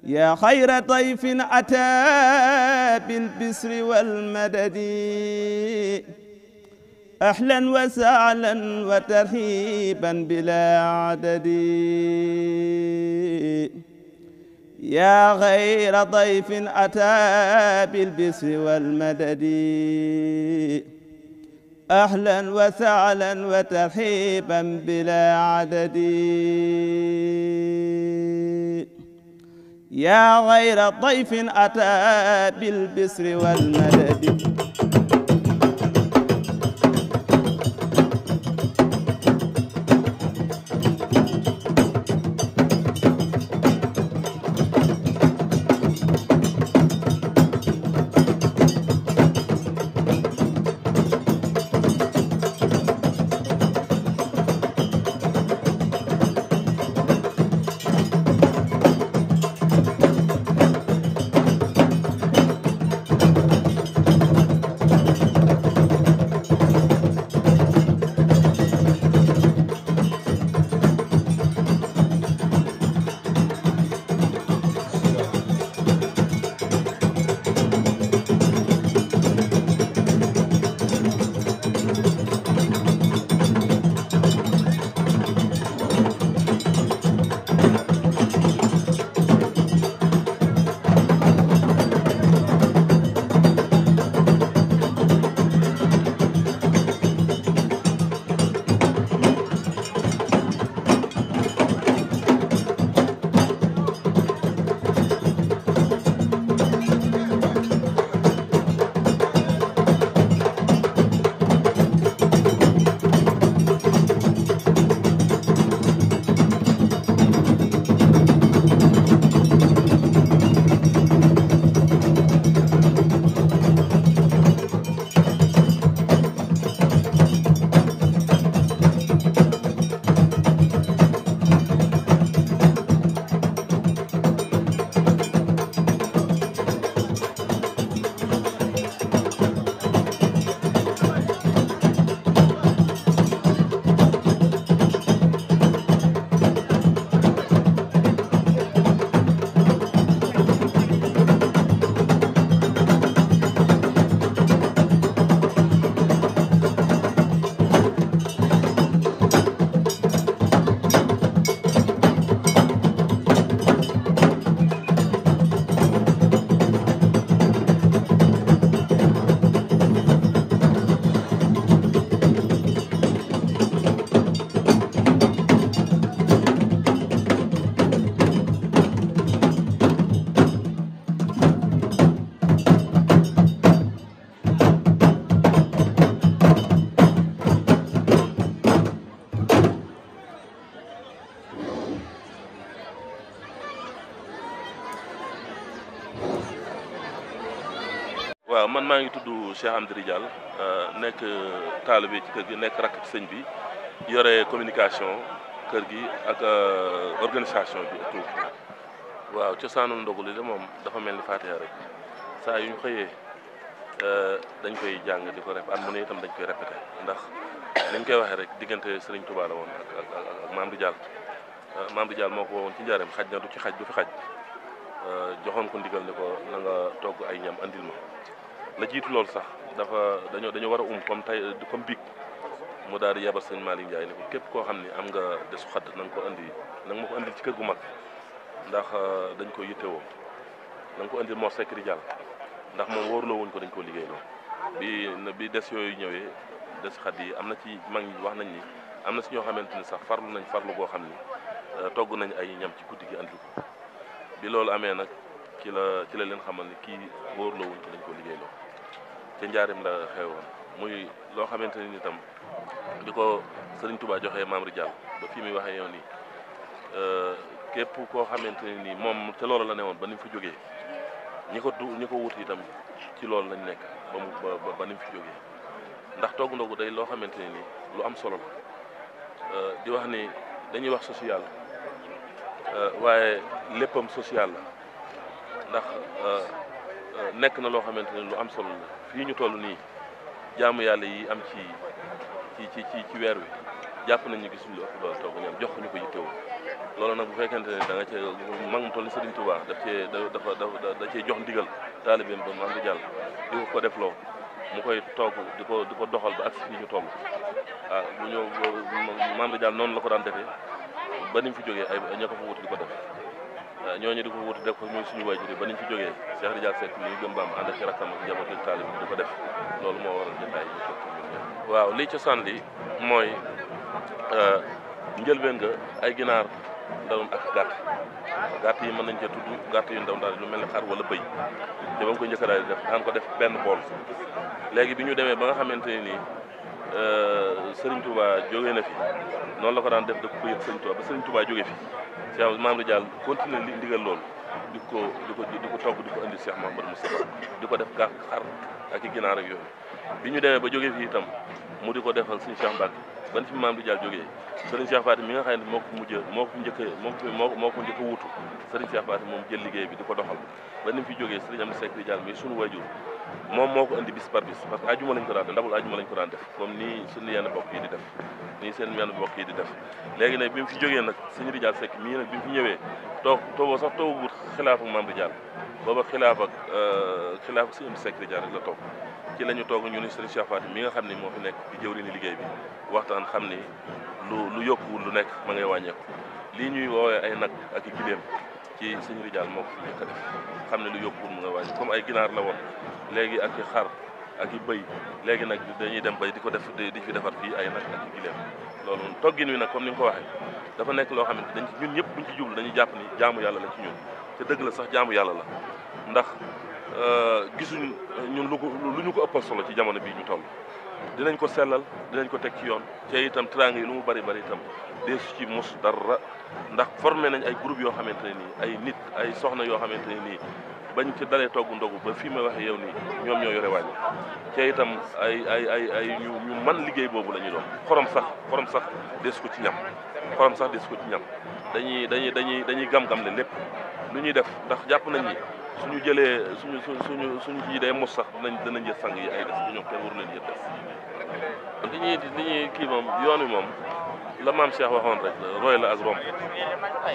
يا خير ضيف أتى بالبسر والمدد أهلا وسهلا وترحيبا بلا عدد يا غير ضيف أتى بالبسر والمدد أهلا وسهلا وترحيبا بلا عدد يا غير ضيف أتى بالبسر والمدد waaw man maa ngi tudd Cheikh Amdi Ridial nekk taalibe ci kër gi nekk rakk ci sëñ bi yore communication kër gi ak organisation bi et tout. waaw cosaanul ndogu li de moom dafa mel ni Fatiha rek saa yu ñu xëyee dañ koy jàng di ko rep at mu ne itam dañ koy répété ndax dañ koy waxee rek diggante Serigne Touba la woon ak Maam Ridial. Maam Ridial moo ko woon ci njaareem xaj na du ci xaj du fi xaj joxoon ko ndigal ni ko na nga togg ay ñam andil ma. la jiitu loolu sax dañoo war a comme tey comme biig mu daal di yebal sëñ Malick Ndiaye ne ko képp koo xam ni am nga desu xadd na nga ko andi na nga ma ko andil ci kër gu mag ndax dañ ko yittewoo na nga ko andil Mor Seck Ridial ndax moom wóoruloo wuñ ko dañ koo liggéeyloo bi des yooyu ñëwee des xadd yi am na ci mag ñi wax nañ ni am na si ñoo xamante ni sax farlu nañ farlu boo xam ni togg nañ ay ñam ci guddi gi andil ko bi loolu amee nag ci la leen xamal ni kii wóoruloo wuñ ko dañ koo liggéeyloo ca njaarim la xewoon muy loo xamante ni itam di ko Serigne Touba joxee Maam Ridial ba fi muy waxee yow nii képp koo xamante ne nii moom te loolu la ne woon ba ni mu fi jógee ñi ko wut itam ci loolu lañ nekk ba ni mu fi jógee ndax togg ndogu day loo xamante ne nii lu am solo la di wax ni dañuy wax social waaye léppam social la ndax nekk na loo xamante ne lu am solo la fii ñu toll nii jaamu yàlla yi am ci weer wi jàpp nañu gis lu ëpp doole togg ñam jox ko ñu ko yittewoo loolu nag bu fekkente ne da nga cee mag mu toll ni Serigne Touba da cee jox ndigal taalibeem ba Mame Ridial di ko def loo mu koy toog di ko doxal ba ak fii ñu toll bu ñëw Mame Ridial noonu la ko daan defee ba ni mu fi jógee ay ña ko fa wutu di ko def ñooñu di ko wutu def ko muy suñu waajur ba ni mu fi jógee Cheikh Ridial Seck mi gëm baam ànd ak ci rakkam ak njaboot ak taalibe di ko def loolu moo waral jotaay yi ñu toog waaw lii cosaan li mooy njëlbeen nga ay ginaar ndaw ak gàtt yi mën nañ cee tudd gàtt yu ndaw daal lu mel ne xar wala bëy te ba nga koy njëkk daal di def daan ko def benn bool léegi bi ñu demee ba nga xamante ne nii Serigne Touba jógee na fi noonu la ko daan def da ko yëg Serigne Touba ba Serigne Touba jógee fi Cheikh Mame Ridial continué li ndigal loolu di ko togg di ko indi Cheikh Mouhamadou Moustapha di ko def xar ak i ginaar ak yooyu bi ñu demee ba jógee fi itam mu di ko defal Serigne Cheikh Mbacke ban fi Mame Ridial jógee Serigne Cheikh Faty mi nga xam ne moo ko njëkk a wuutu Serigne Cheikh Faty moom jël liggéey bi di ko doxal ba ni mu fi jógee Serigne Amdi Seck Ridial mi sunu waajur moom moo ko indi bis par bis parce que ajuma lañ ko daan def ndabul ajuma lañ ko daan def comme nii suñu yenn bokk yi di def nii seen yenn bokk yi di def léegi nag bi mu fi jógee nag Serigne Ridial Seck mii nag bi mu fi ñëwee toogoo sax toogu xilaaf ak Mame Ridial booba xilaaf ak Serigne Amdi Seck Ridial rek la toog ci la ñu toog ñu ni Serigne Cheikh Faty mi nga xam ne moo fi nekk di jëwriñu liggéey bi waxtaan xam ni lu yokkuwul lu nekk ma ngay wàññeeku lii ñuy woowee ay nag ak i gileem ci Serigne Ridial moo ko fi njëkk a def xam ne lu yokkuwul mu nga wàññeeku comme ay ginaar la woon léegi ak i xar ak i bëy léegi nag dañuy dem bay di ko def di fi defar fii ay nag ak i gileem loolu toggin wi nag comme ni nga ko waxee dafa nekk loo xam ne dañ ñun ñëpp buñ ci jublu dañuy jàpp ni jaamu yàlla la ci ñun te dëgg la sax jaamu yàlla la ndax gisuñ ñun lu ñu ko ëppal solo ci jamono bii ñu toll dinañ ko sellal dinañ ko teg ci yoon te itam teraanga yi lu mu bari bari itam deesu ci mos dara ndax formé nañ ay groupe yoo xamante ne nii ay nit ay soxna yoo xamante ne nii bañ ci dalee togg ndogu ba fii may waxee yow nii ñoom ñoo yore wàññi te itam ay ñu man liggéey boobu la ñuy doon xorom sax deesu ko ci ñam dañuy gam-gam le lépp lu ñuy def ndax jàpp nañ ni suñu jëlee suñu ji day mos sax danañ jël sang yi ay des ñoom kenn waru leen jël des li ñuy kii moom yoon wi moom la maam Cheikh waxoon rek roy la ak romb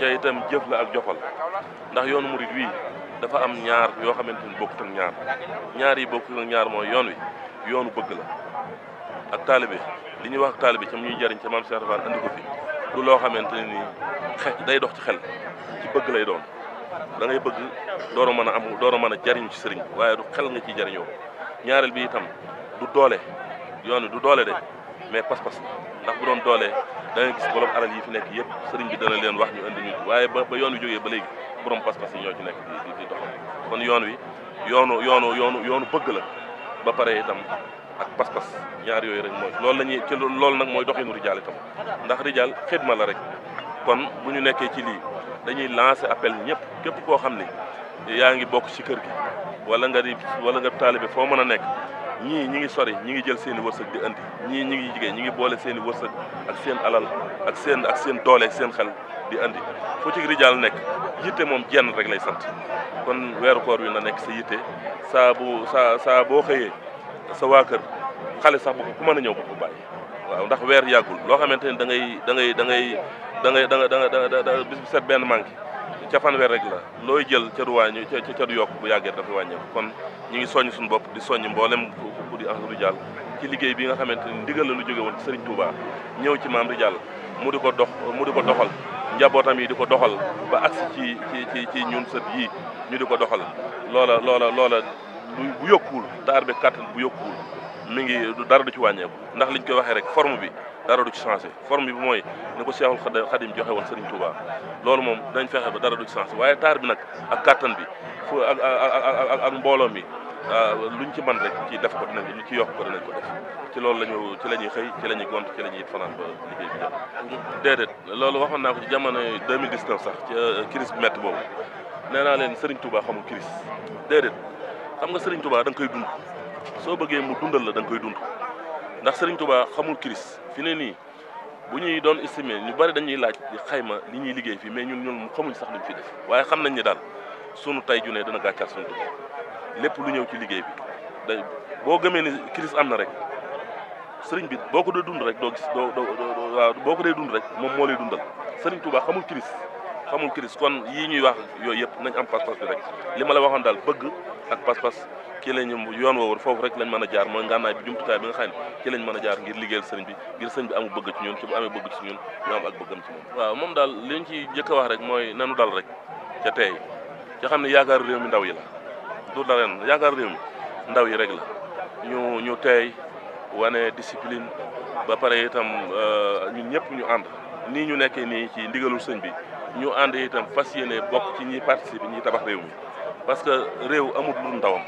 te itam jëf la ak jofal ndax yoonu murid wii dafa am ñaar yoo xamante ni bokkut ak ñaar yi bokkut ak ñaar mooy yoon wi yoonu bëgg la ak taalibe li ñuy wax ak taalibe ca mu ñuy jariñ ca maam Cheikh Rafal andi ko fi du loo xamante ne nii day dox ci xel ci bëgg lay doon da ngay bëgg door a mën a jariñu ci sëriñ waaye du xel nga ciy jariñoo ñaareel bi itam du doole yoon wi du doole de mais pas-pas ndax bu doon doole da ngay gis borom alal yi fi nekk yëpp sëriñ bi dana leen wax ñu indi ñu waaye ba yoon wi jógee ba léegi borom pas-pas yi ñoo ci nekk di doxal kon yoon wi yoonu bëgg la ba pare itam ak pas-pas ñaar yooyu rek mooy loolu nag mooy doxinu Ridial itam ndax Ridial xidma la rek kon bu ñu nekkee ci lii dañuy lancer appel ñëpp képp koo xam ne yaa ngi bokk ci kër gi wala nga taalibe foo mën a nekk ñii ñi ngi sori ñi ngi jël seen i wërsëg di andi ñii ñi ngi jigéen ñi ngi boole seen i wërsëg ak seen alal ak seen doole ak seen xel di andi fu ci Ridial nekk yitte moom jenn rek lay sant kon weeru koor wi na nekk sa yitte saa boo xëyee sa waa kër xale sax bu ku mën a ñëw bu ko bàyyi waaw ndax weer yàggul loo xamante ne da ngay bis bu set benn manqué ca fanweer rek la looy jël ca du wàññi ca du yokk bu yàggee dafa wàññeeku kon ñi ngi soññ suñu bopp di soññ mboolem ku di ahlu Ridial ci liggéey bi nga xamante ni ndigal la lu jóge woon ci Serigne Touba ñëw ci Mame Ridial mu di ko doxal njabootam yi di ko doxal ba agsi ci ñun sët yii ñu di ko doxal loola bu yokkuwul taar bi kàttan bu yokkuwul mi ngi dara du ci wàññeeku ndax liñ koy waxee rek forme bi dara du ci changé forme bi mooy ni ko Cheikhul Khadim joxe woon Serigne Touba loolu moom dañ fexe ba dara du ci changé waaye taar bi nag ak kàttan bi fu ak mbooloo mi luñ ci mën rek ci def ko dinañ lu ci yokk ko dinañ ko def ci loolu ci la ñuy xëy ci la ñuy gont ci la ñuy fanaan ba liggéey bi jot déedéet loolu waxoon naa ko ci jamono 2019 sax ci crise bu métti boobu nee naa leen Serigne Touba xamul crise déedéet xam nga Serigne Touba da nga koy dund soo bëggee mu dundal la da nga koy dund ndax Serigne Touba xamul crise fi ne nii bu ñuy doon estimé ñu bari dañuy laaj di xayma li ñuy liggéey fii mais ñun xamuñ sax luñ fi def waaye xam nañ ni daal sunu tay ju ne dana gàccaat sunu dund lépp lu ñëw ci liggéey bi boo gëmee ni crise am na rek sëriñ bi boo ko dee dund rek doo gis waaw boo ko dee dund rek moom moo lay dundal Serigne Touba xamul kiris kon yii ñuy wax yooyu yëpp nañ am pas-pas bi rek li ma la waxoon daal bëgg ak pas-pas kii la ñu yoon woowu foofu rek lañ mën a jaar mooy ngànnaay bi jumtukaay bi nga xam ne ci lañ mën a jaar ngir liggéeyal sëriñ bi ngir sëriñ bi amul bëgg ci ñun ci bu amee bëgg ci ñun ñu am ak bëggam ci moom. waaw moom daal liñ ci jëkk a wax rek mooy nanu dal rek ca tey ca xam ne yaakaar réew mi ndaw yi la du la ren yaakaar réew mi ndaw yi rek la ñu tey wane discipline ba pare itam ñun ñëpp ñu ànd nii ñu nekkee nii ci ndigalul sëñ bi ñu ànd itam fas yéene bokk ci ñi participer ñi tabax réew mi parce que réew amul lu ndawam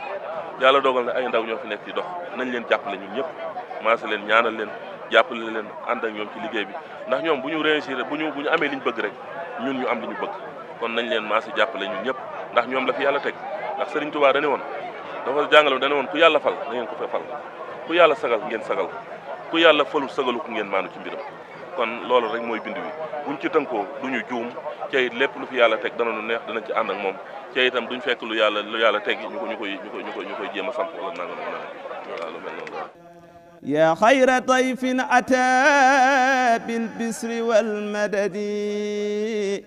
yàlla dogal ne ay ndaw ñoo fi nekk di dox nañ leen jàppale ñun ñëpp maase leen ñaanal leen jàppale leen ànd ak ñoom ci liggéey bi ndax ñoom bu ñu réussir bu ñu amee li ñu bëgg rek ñun ñu am li ñu bëgg kon nañ leen maase jàppale ñun ñëpp ndax ñoom la fi yàlla teg ndax Serigne Touba dañu woon dafa jàngale dañu woon ku yàlla fal na ngeen ko fa fal ku yàlla sagal ngeen sagal ku yàlla falul sagalu ku ngeen maanu ci mbiram kon loolu rek mooy bind wi buñ ci tënkoo duñu juum ca it lépp lu fi yàlla teg dana nu neex danañ ci ànd ak moom ca itam duñ fekk lu yàlla teg ñu koy jéem a samp wala nangam waaw lu mel noonu la. yaa xayra dayfin ataa bil bisri wal madadi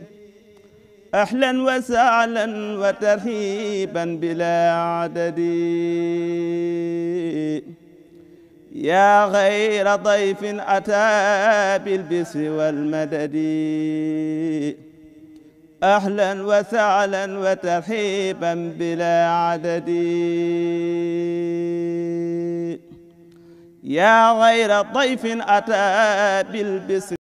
ahlan wa sahlan wa tarhiban bila adadi yaa xayra dayfin ataa bil bisri wal madadi ahlan wa sahlan wa tarhiban bila adadi yaa xayra dayfin ataa bil bisri